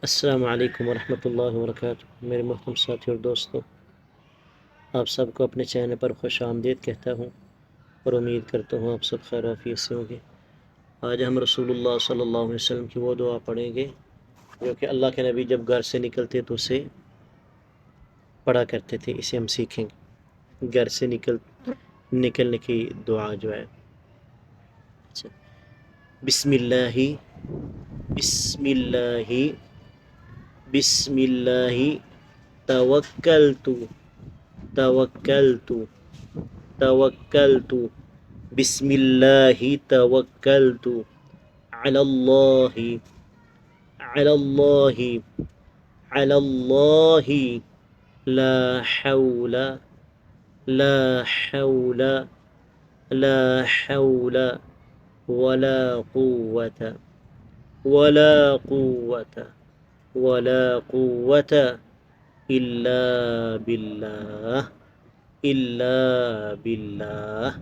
अस्सलामु अलैकुम वरहमतुल्लाहि वबरकातुहू। मेरे मोहतरम साथियों और दोस्तों, आप सबको अपने चैनल पर खुश आमदीद कहता हूँ और उम्मीद करता हूँ आप सब खैर आफियत से होंगे। आज हम रसूलुल्लाह सल्लल्लाहु अलैहि वसल्लम की वो दुआ पढ़ेंगे जो कि अल्लाह के नबी जब घर से निकलते तो उसे पढ़ा करते थे। इसे हम सीखेंगे, घर से निकलने की दुआ जो है। अच्छा, बिस्मिल्लाहि बिस्मिल्लाहि बिस्मिल्लाहि तवक्कलतु तवक्कलतु तवक्कलतु बिस्मिल्लाहि तवक्कलतु अलल्लाहि अलल्लाहि अलल्लाहि ला हौला ला हौला ला हौला वला कुव्वता वला कुव्वता वला कुव्वता इल्ला बिल्लाह इल्ला बिल्लाह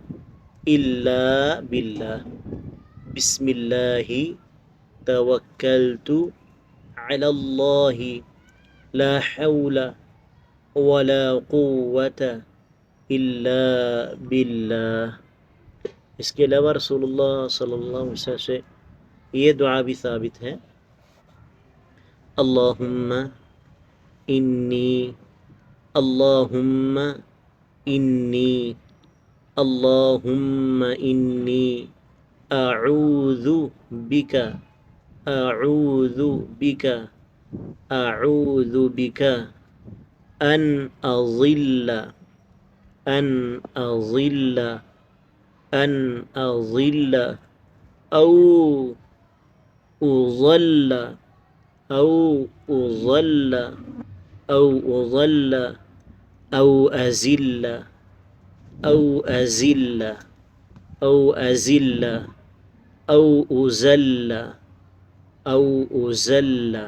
इल्ला बिल्लाह। बिस्मिल्लाहि तवक्कलतु अलल्लाहि ला हौला वला कुव्वता इल्ला बिल्लाह। इसके अलावा रसूलुल्लाह सल्लल्लाहु अलैहि वसल्लम से ये दुआ भी साबित है। अल्लाहुम्मा इन्नी अल्लाहुम्मा इन्नी अल्लाहुम्मा इन्नी अऊज़ु बिका अऊज़ु बिका अऊज़ु बिका अन अज़िल्ला अन अज़िल्ला अन अज़िल्ला औ उज़ल्ला औ उज़ल्ला औ उज़ल्ला औ अज़िल्ला औ अज़िल्ला औ अज़िल्ला औ उज़ल्ला औ उज़ल्ला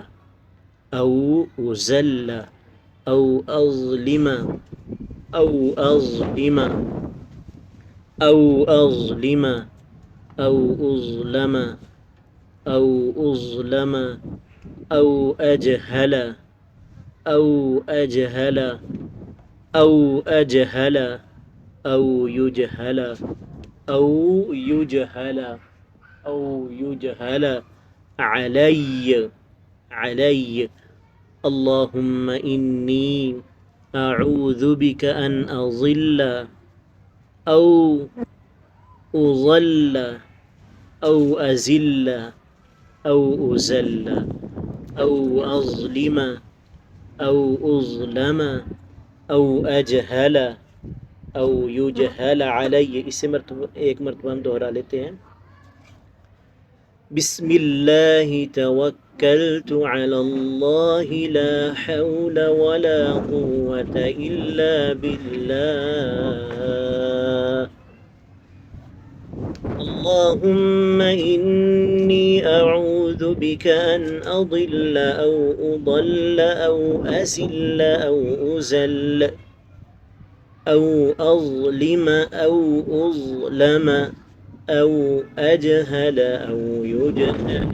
औ उज़ल्ला औ अज़लिमा औ अज़लिमा औ अज़लिमा औ उज़लमा औ उज़लमा औ अजहला औ अजहला औ अजहला औ युजहला औ युजहला औ युजहला अलैय अलैय। अल्लाहुम्मा इन्नी अऊज़ु बिका अन अज़िल्ला औ उज़ल्ला औ अज़िल्ला औ उज़ल्ला औ अज़लिमा औ उज़लमा औ अजहला औ युजहला अलैय। इसे एक मरतबा हम दोहरा लेते हैं। बिस्मिल्लाहि तवक्कलतु अलल्लाहि ला हौला वला कुव्वता इल्ला बिल्लाह। अल्लाहुम्मा इन्नी अऊज़ु बिका अन अज़िल्ला औ उज़ल्ला औ अज़िल्ला औ उज़ल्ला औ अज़लिमा औ उज़लमा औ अजहल औ युजहल।